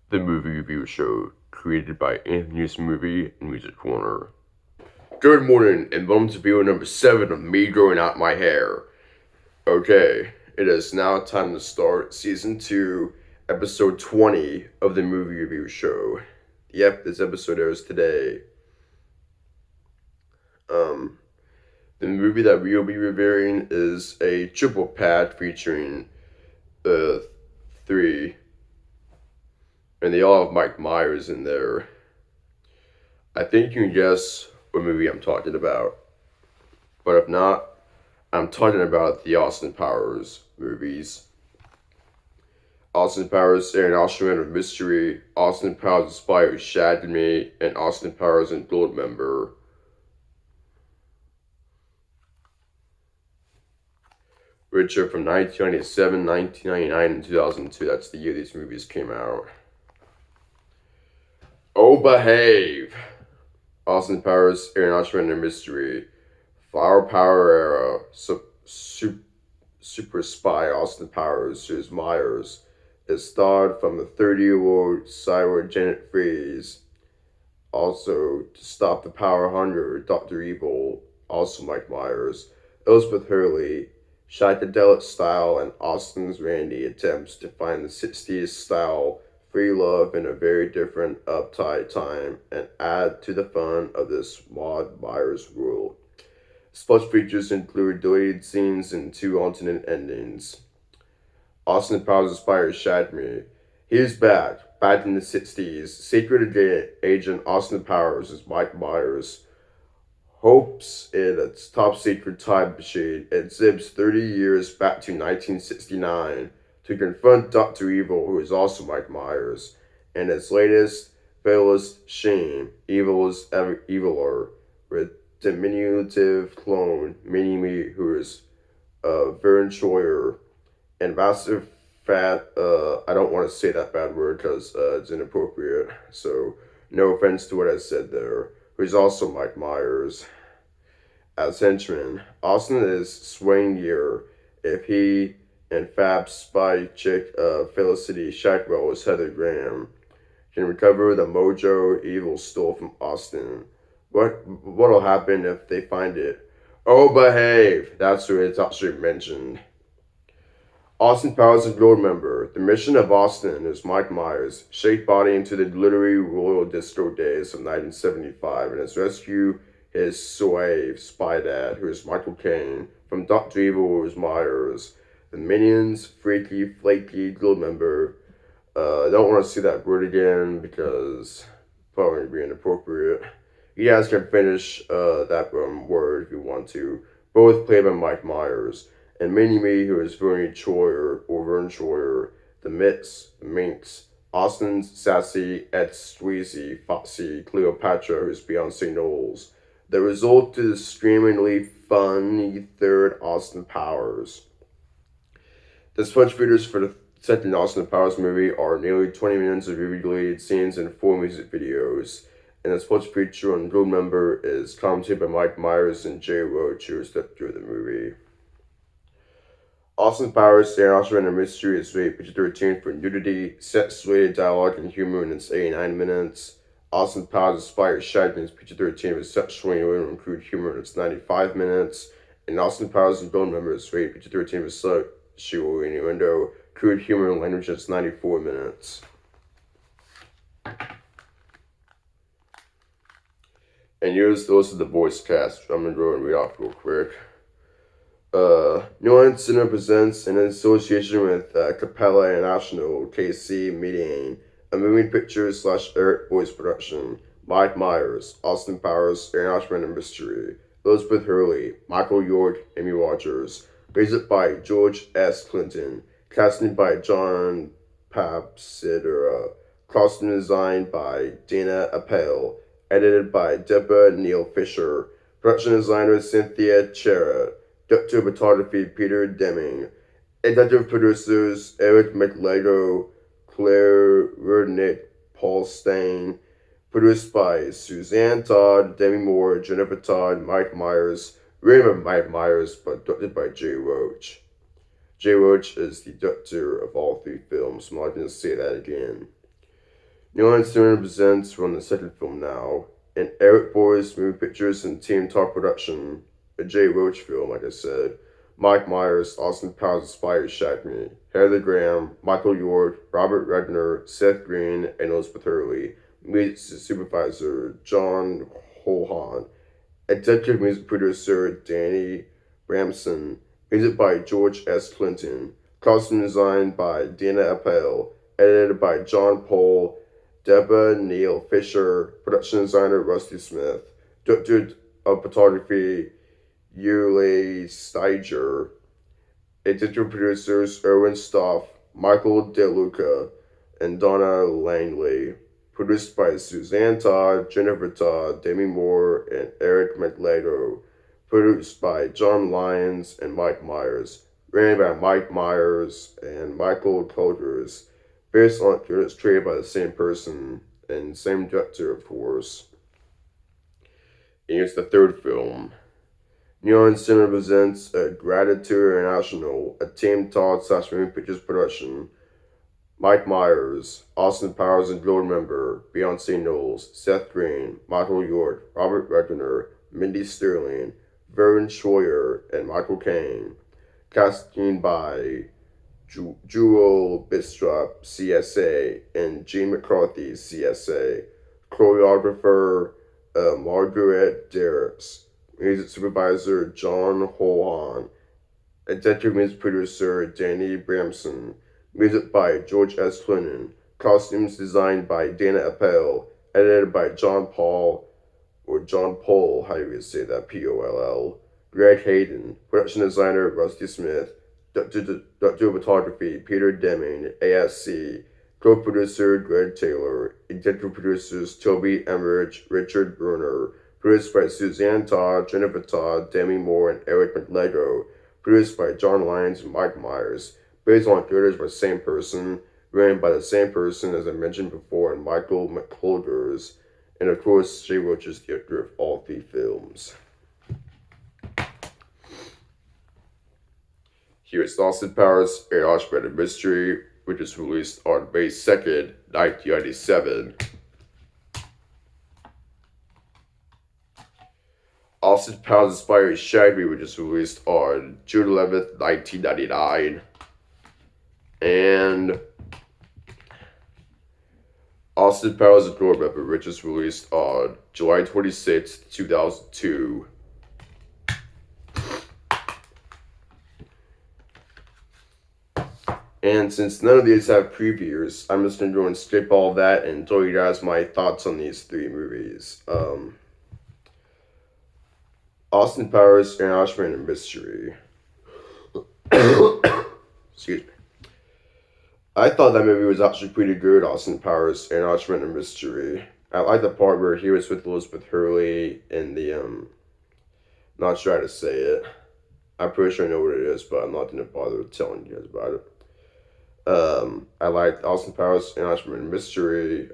the movie review show created by Anthony's Movie and Music Corner. Good morning, and welcome to video number 7 of me growing out my hair. Okay, it is now time to start season 2, episode 20 of the movie review show. Yep, this episode airs today. The movie that we will be reviewing is a triple pack featuring three, and they all have Mike Myers in there. I think you can guess what movie I'm talking about. But if not, I'm talking about the Austin Powers movies. Austin Powers and Oshman of Mystery, Austin Powers Inspired Shagged Me, and Austin Powers and Goldmember. Which are from 1997, 1999, and 2002. That's the year these movies came out. Oh, Behave! Austin Powers, Aaron Oshman and Mystery. Flower Power Era. Super Spy Austin Powers, Suze Myers. Is starred from the 30-year-old cyborg Janet Fries. Also, To Stop the Power Hunger, Dr. Evil, also Mike Myers. Elizabeth Hurley. Psychedelic style and Austin's Randy attempts to find the 60s style free love in a very different uptight time and add to the fun of this Maud Myers world. Special features include deleted scenes and 2 alternate endings. Austin Powers Inspired Shagged Me. He's back in the 60s. Secret agent Austin Powers is Mike Myers. Hopes in a top secret time machine and zips 30 years back to 1969 to confront Dr. Evil, who is also Mike Myers, and its latest fatalist shame, Evil's Eviler, with diminutive clone Mini-Me, who is Vern Troyer, and massive fat, I don't want to say that bad word because it's inappropriate, so no offense to what I said there, who's also Mike Myers. As henchman, Austin is swaying year if he and Fab spy chick Felicity Shackwell as Heather Graham can recover the mojo Evil stole from Austin. What'll happen if they find it? Oh, Behave! That's what it's actually mentioned. Austin Powers and Goldmember. The mission of Austin is Mike Myers, shake body into the glittery royal disco days of 1975 and his rescue his slave, Spy Dad, who is Michael Caine, from Dr. Evil, who is Myers. The Minions, Freaky, Flaky, Goldmember. I don't want to see that word again because probably be inappropriate. You guys can finish that word if you want to. Both played by Mike Myers. And Mini-Me, who is Vern Troyer, or Vern Troyer. The Mitts, the Minx. Austin's Sassy, Ed Squeezy, Foxy, Cleopatra, who's Beyonce Knowles. The result is screamingly funny third Austin Powers. The sponge feeders for the second Austin Powers movie are nearly 20 minutes of movie-related scenes and 4 music videos. And the sponge feature on Goldmember is commented by Mike Myers and Jay Roach, who stepped through the movie. Austin Powers, Aaron Oshman and Mystery is rated PG-13 for nudity, sex-related dialogue, and humor in its 89 minutes. Austin Powers Inspired Shagged Me is PG-13 with sexual and crude humor in its 95 minutes. And Austin Powers and Goldmember is rated PG-13 with sexual innuendo, crude humor, and language in its 94 minutes. And here's those of the voice cast. I'm going to go and read off real quick. Nuance Center presents in association with Capella International KC Meeting, a moving picture / Eric voice production. Mike Myers, Austin Powers, Aaron Oshman and Mystery, Elizabeth Hurley, Michael York, Amy Rogers. Music by George S. Clinton. Casting by John Papsidera. Costume design by Dana Appel. Edited by Deborah Neal Fisher. Production designer Cynthia Cherrett. Director of photography Peter Deming. Executive producers Eric McLego, Claire Rudnick, Paul Stain. Produced by Suzanne Todd, Demi Moore, Jennifer Todd, Mike Myers. Written by Mike Myers, but directed by Jay Roach. Jay Roach is the director of all 3 films, so I'm not going to say that again. Neon Cinema presents on the second film now. And Eric Boy's Moving Pictures and Team Talk Production. A Jay Roach film, like I said. Mike Myers, Austin Powers inspired Shaq Me. Heather Graham, Michael York, Robert Redner, Seth Green, and Elizabeth Hurley. Music supervisor John Holhan. Executive music producer Danny Ramson. Music by George S. Clinton. Costume design by Dana Appel. Edited by John Paul. Deborah Neil Fisher. Production designer Rusty Smith. Director of photography Yule Steiger. Executive producers Erwin Stoff, Michael DeLuca, and Donna Langley. Produced by Suzanne Todd, Jennifer Todd, Demi Moore, and Eric McLeod. Produced by John Lyons and Mike Myers. Ran by Mike Myers and Michael Colgers. Based on credits created by the same person and same director, of course. And here's the third film. Neon Cinema presents a Gratitude International, a Team Todd / Moving Pictures production. Mike Myers, Austin Powers and Gold Member, Beyonce Knowles, Seth Green, Michael York, Robert Redner, Mindy Sterling, Vern Troyer, and Michael Caine. Casting by Jewel Bistrop, CSA, and Gene McCarthy, CSA. Choreographer Margaret Derricks. Music supervisor John Holhan. Executive music producer Danny Bramson. Music by George S. Clinton. Costumes designed by Dana Appel. Edited by John Paul, or John Poll, how do you say that? Poll. Greg Hayden. Production designer Rusty Smith. Director of photography Peter Deming, ASC. Co-producer Greg Taylor. Executive producers Toby Emmerich, Richard Bruner. Produced by Suzanne Todd, Jennifer Todd, Demi Moore, and Eric McLeod. Produced by John Lyons and Mike Myers. Based on creators by the same person. Written by the same person, as I mentioned before, and Michael McCluggers. And of course, Jay Roach is the director of all three films. Here is Austin Powers and Archibald Mystery, which was released on May 2nd, 1997. Austin Powers inspired Shag Me, which is released on June 11th, 1999. And Austin Powers and Gold Member, which is released on July 26th, 2002. And since none of these have previews, I'm just going to go and skip all that and tell you guys my thoughts on these three movies. Austin Powers, Annihilation and Mystery. Excuse me. I thought that movie was actually pretty good, Austin Powers, Annihilation and Mystery. I like the part where he was with Elizabeth Hurley in the, not sure how to say it. I'm pretty sure I know what it is, but I'm not going to bother telling you guys about it. I liked Austin Powers, Annihilation and Mystery.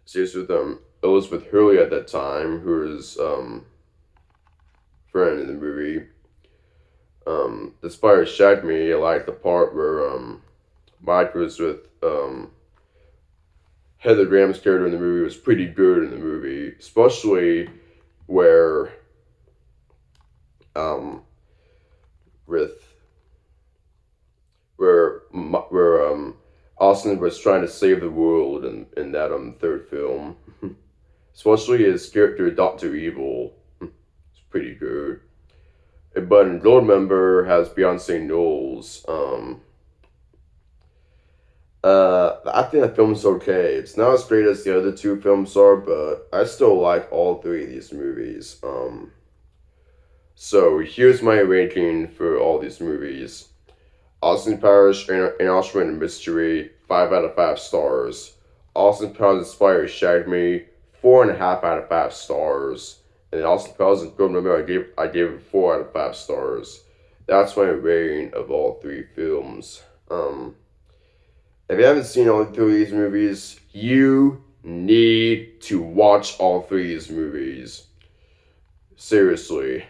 She was with Elizabeth Hurley at that time, who was friend in the movie. Despite Shag Me, I liked the part where Mike was with Heather Graham's character in the movie was pretty good in the movie, especially where Austin was trying to save the world in that third film. Especially his character Dr. Evil. It's pretty good. But in Gold Member has Beyonce Knowles. I think that film's okay. It's not as great as the other two films are, but I still like all three of these movies. So here's my ranking for all these movies. Austin Powers, Annihilation and Mystery, 5 out of 5 stars. Austin Powers Inspired Shag Me, 4.5 out of 5 stars. And Austin Powers and Gold Member, I gave it 4 out of 5 stars. That's my rating of all three films. If you haven't seen all three of these movies, you need to watch all three of these movies. Seriously.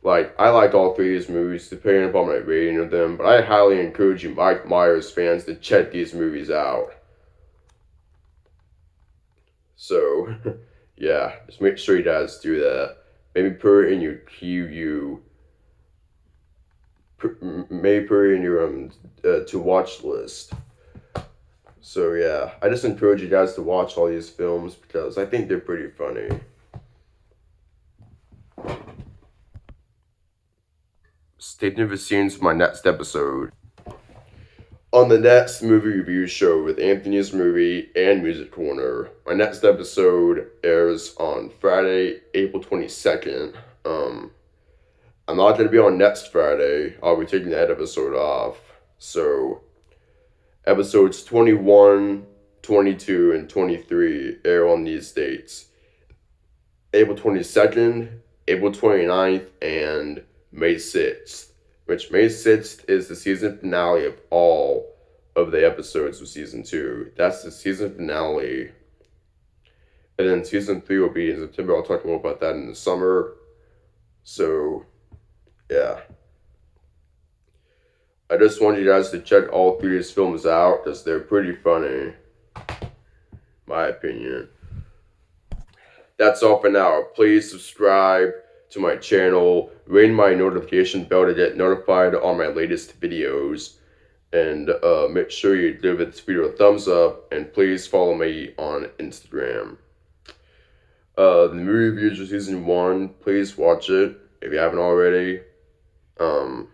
Like, I liked all three of these movies, depending upon my rating of them, but I highly encourage you Mike Myers fans to check these movies out. So, yeah, just make sure you guys do that. Maybe put it in your QU, maybe put it in your to watch list. So yeah, I just encourage you guys to watch all these films because I think they're pretty funny. Stay tuned for scenes for my next episode. On the next movie review show with Anthony's Movie and Music Corner, my next episode airs on Friday, April 22nd. I'm not going to be on next Friday. I'll be taking that episode off. So, episodes 21, 22, and 23 air on these dates: April 22nd, April 29th, and May 6th. Which May 6th is the season finale of all of the episodes of season 2. That's the season finale. And then season 3 will be in September. I'll talk more about that in the summer. So, yeah. I just want you guys to check all three of these films out because they're pretty funny. My opinion. That's all for now. Please subscribe to my channel, ring my notification bell to get notified on my latest videos, and make sure you give this video a thumbs up, and please follow me on Instagram. The movie reviews for season 1, please watch it if you haven't already. And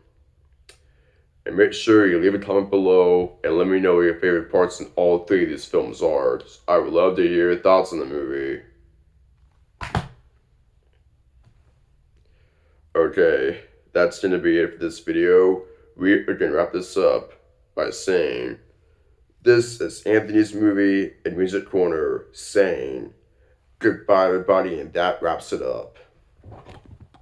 make sure you leave a comment below and let me know what your favorite parts in all three of these films are. I would love to hear your thoughts on the movie. Okay, that's going to be it for this video. We are going to wrap this up by saying, this is Anthony's Movie and Music Corner saying goodbye, everybody, and that wraps it up.